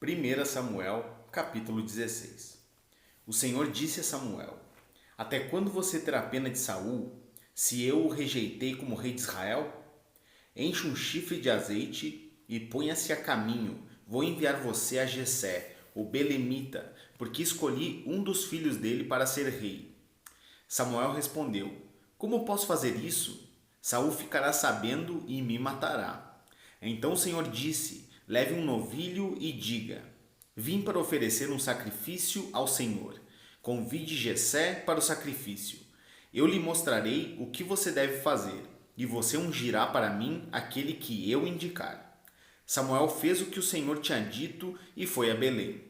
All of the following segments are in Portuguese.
1 Samuel, capítulo 16. O Senhor disse a Samuel: Até quando você terá pena de Saul, se eu o rejeitei como rei de Israel? Enche um chifre de azeite e ponha-se a caminho. Vou enviar você a Jessé, o belemita, porque escolhi um dos filhos dele para ser rei. Samuel respondeu: Como posso fazer isso? Saul ficará sabendo e me matará. Então o Senhor disse: Leve um novilho e diga: Vim para oferecer um sacrifício ao Senhor. Convide Jessé para o sacrifício. Eu lhe mostrarei o que você deve fazer, e você ungirá para mim aquele que eu indicar. Samuel fez o que o Senhor tinha dito e foi a Belém.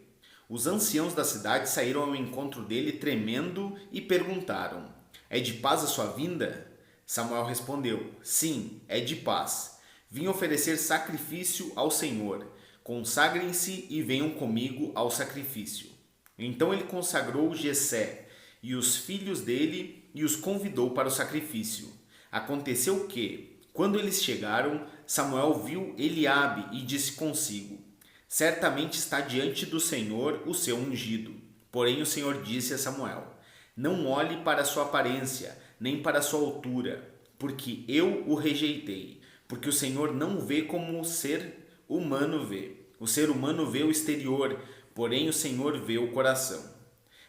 Os anciãos da cidade saíram ao encontro dele tremendo e perguntaram: É de paz a sua vinda? Samuel respondeu: Sim, é de paz. Vim oferecer sacrifício ao Senhor. Consagrem-se e venham comigo ao sacrifício. Então ele consagrou Jessé e os filhos dele e os convidou para o sacrifício. Aconteceu que, quando eles chegaram, Samuel viu Eliabe e disse consigo: Certamente está diante do Senhor o seu ungido. Porém o Senhor disse a Samuel: Não olhe para a sua aparência, nem para a sua altura, porque eu o rejeitei. Porque o Senhor não vê como o ser humano vê. O ser humano vê o exterior, porém o Senhor vê o coração.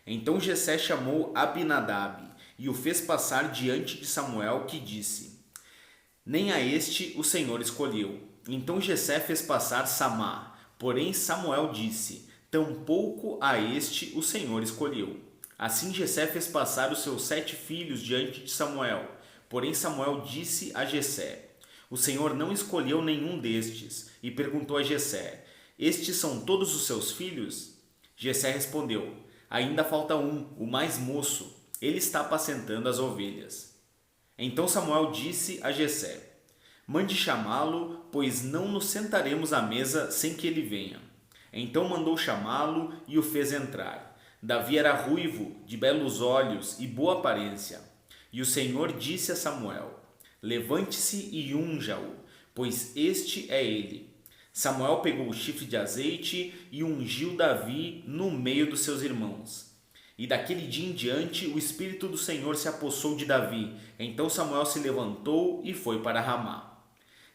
Então Jessé chamou Abinadab e o fez passar diante de Samuel, que disse: Nem a este o Senhor escolheu. Então Jessé fez passar Samá, porém Samuel disse: Tampouco a este o Senhor escolheu. Assim Jessé fez passar os seus 7 filhos diante de Samuel, porém Samuel disse a Jessé: O Senhor não escolheu nenhum destes, e perguntou a Jessé: Estes são todos os seus filhos? Jessé respondeu: Ainda falta um, o mais moço. Ele está apacentando as ovelhas. Então Samuel disse a Jessé: Mande chamá-lo, pois não nos sentaremos à mesa sem que ele venha. Então mandou chamá-lo e o fez entrar. Davi era ruivo, de belos olhos e boa aparência. E o Senhor disse a Samuel: Levante-se e unja-o, pois este é ele. Samuel pegou o chifre de azeite e ungiu Davi no meio dos seus irmãos. E daquele dia em diante o Espírito do Senhor se apossou de Davi. Então Samuel se levantou e foi para Ramá.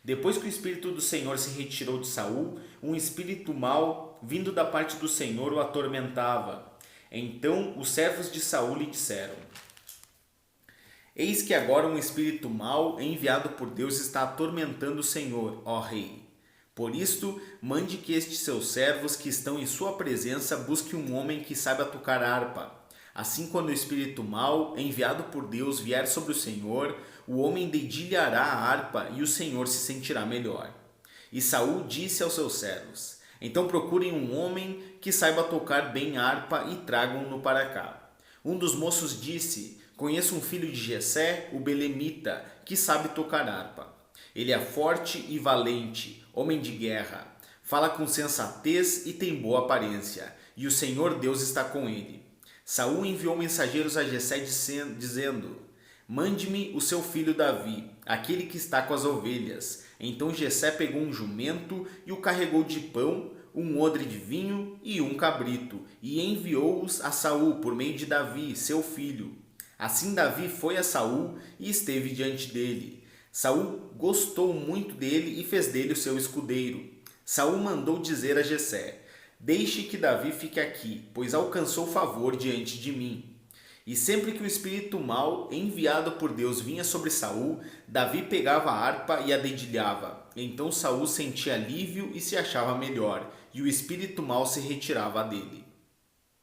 Depois que o Espírito do Senhor se retirou de Saul, um espírito mau, vindo da parte do Senhor, o atormentava. Então os servos de Saul lhe disseram: Eis que agora um espírito mau, enviado por Deus, está atormentando o Senhor, ó rei. Por isto, mande que estes seus servos que estão em sua presença busquem um homem que saiba tocar harpa. Assim, quando o espírito mau, enviado por Deus, vier sobre o Senhor, o homem dedilhará a harpa e o Senhor se sentirá melhor. E Saul disse aos seus servos: Então procurem um homem que saiba tocar bem harpa e tragam-no para cá. Um dos moços disse: Conheço um filho de Jessé, o belemita, que sabe tocar harpa. Ele é forte e valente, homem de guerra. Fala com sensatez e tem boa aparência, e o Senhor Deus está com ele. Saul enviou mensageiros a Jessé dizendo: Mande-me o seu filho Davi, aquele que está com as ovelhas. Então Jessé pegou um jumento e o carregou de pão, um odre de vinho e um cabrito, e enviou-os a Saul por meio de Davi, seu filho. Assim Davi foi a Saul e esteve diante dele. Saul gostou muito dele e fez dele o seu escudeiro. Saul mandou dizer a Jessé: Deixe que Davi fique aqui, pois alcançou favor diante de mim. E sempre que o espírito mau, enviado por Deus, vinha sobre Saul, Davi pegava a harpa e a dedilhava. Então Saul sentia alívio e se achava melhor, e o espírito mau se retirava dele.